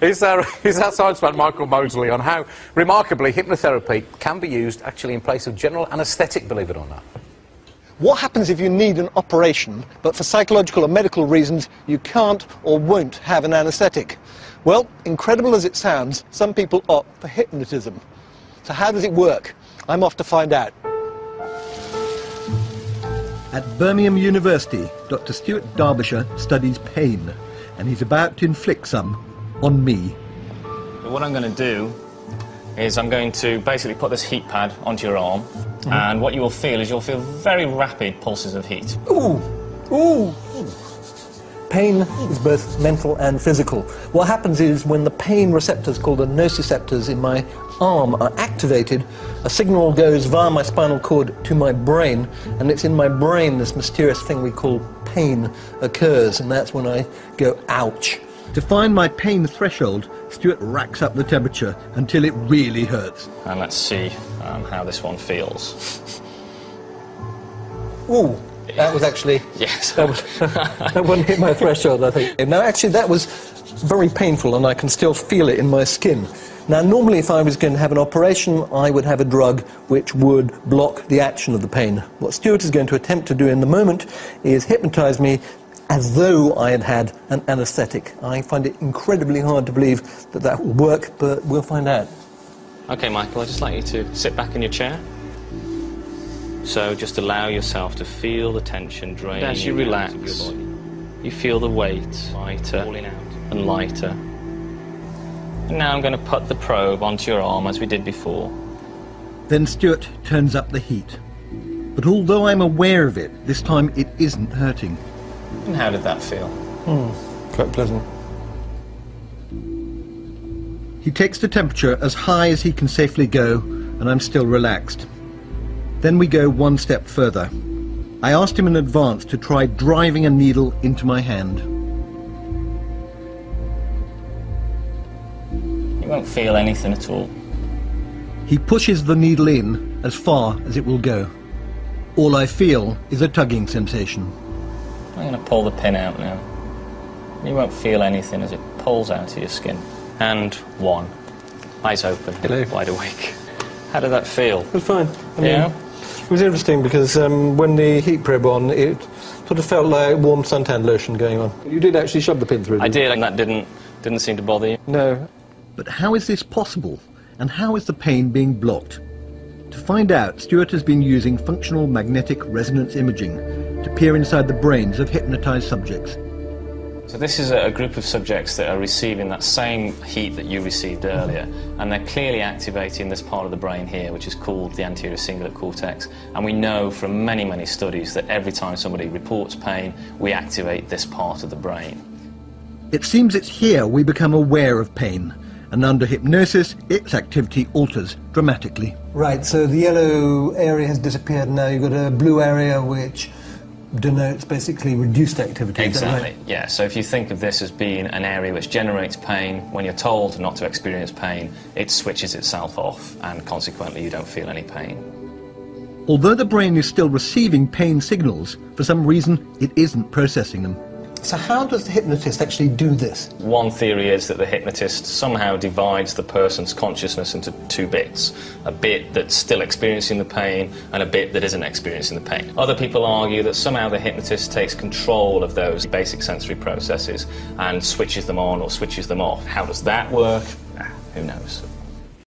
Is our science man Michael Mosley on how, remarkably, hypnotherapy can be used actually in place of general anaesthetic, believe it or not. What happens if you need an operation, but for psychological or medical reasons you can't or won't have an anaesthetic? Well, incredible as it sounds, some people opt for hypnotism. So how does it work? I'm off to find out. At Birmingham University, Dr. Stuart Derbyshire studies pain, and he's about to inflict some on me. What I'm going to do is I'm going to basically put this heat pad onto your arm, and what you will feel is you'll feel very rapid pulses of heat. Ooh, ooh. Pain is both mental and physical. What happens is when the pain receptors, called the nociceptors, in my arm are activated, a signal goes via my spinal cord to my brain, and it's in my brain this mysterious thing we call pain occurs, and that's when I go ouch. To find my pain threshold, Stuart racks up the temperature until it really hurts. And let's see how this one feels. Ooh, that was actually... Yes. That wouldn't hit my threshold, I think. Now, actually, that was very painful, and I can still feel it in my skin. Now, normally, if I was going to have an operation, I would have a drug which would block the action of the pain. What Stuart is going to attempt to do in the moment is hypnotise me as though I had had an anaesthetic. I find it incredibly hard to believe that that will work, but we'll find out. OK, Michael, I'd just like you to sit back in your chair. So just allow yourself to feel the tension draining. As you relax, your body, you feel the weight lighter and lighter. And now I'm going to put the probe onto your arm as we did before. Then Stuart turns up the heat. But although I'm aware of it, this time it isn't hurting. And how did that feel? Quite pleasant. He takes the temperature as high as he can safely go, and I'm still relaxed. Then we go one step further. I asked him in advance to try driving a needle into my hand. You won't feel anything at all. He pushes the needle in as far as it will go. All I feel is a tugging sensation. I'm going to pull the pin out now. You won't feel anything as it pulls out of your skin. And one. Eyes open. Hello. Wide awake. How did that feel? It was fine. I mean, Yeah? it was interesting because when the heat probe on, it sort of felt like warm suntan lotion going on. You did actually shove the pin through. I did, and that didn't seem to bother you. No. But how is this possible? And how is the pain being blocked? To find out, Stuart has been using functional magnetic resonance imaging to peer inside the brains of hypnotised subjects. So this is a group of subjects that are receiving that same heat that you received earlier, and they're clearly activating this part of the brain here, which is called the anterior cingulate cortex. And we know from many, many studies that every time somebody reports pain, we activate this part of the brain. It seems it's here we become aware of pain, and under hypnosis, its activity alters dramatically. Right, so the yellow area has disappeared, now you've got a blue area which denotes basically reduced activity. Exactly, right? yeah. So if you think of this as being an area which generates pain, when you're told not to experience pain, it switches itself off, and consequently you don't feel any pain. Although the brain is still receiving pain signals, for some reason it isn't processing them. So how does the hypnotist actually do this? One theory is that the hypnotist somehow divides the person's consciousness into two bits. A bit that's still experiencing the pain and a bit that isn't experiencing the pain. Other people argue that somehow the hypnotist takes control of those basic sensory processes and switches them on or switches them off. How does that work? Who knows?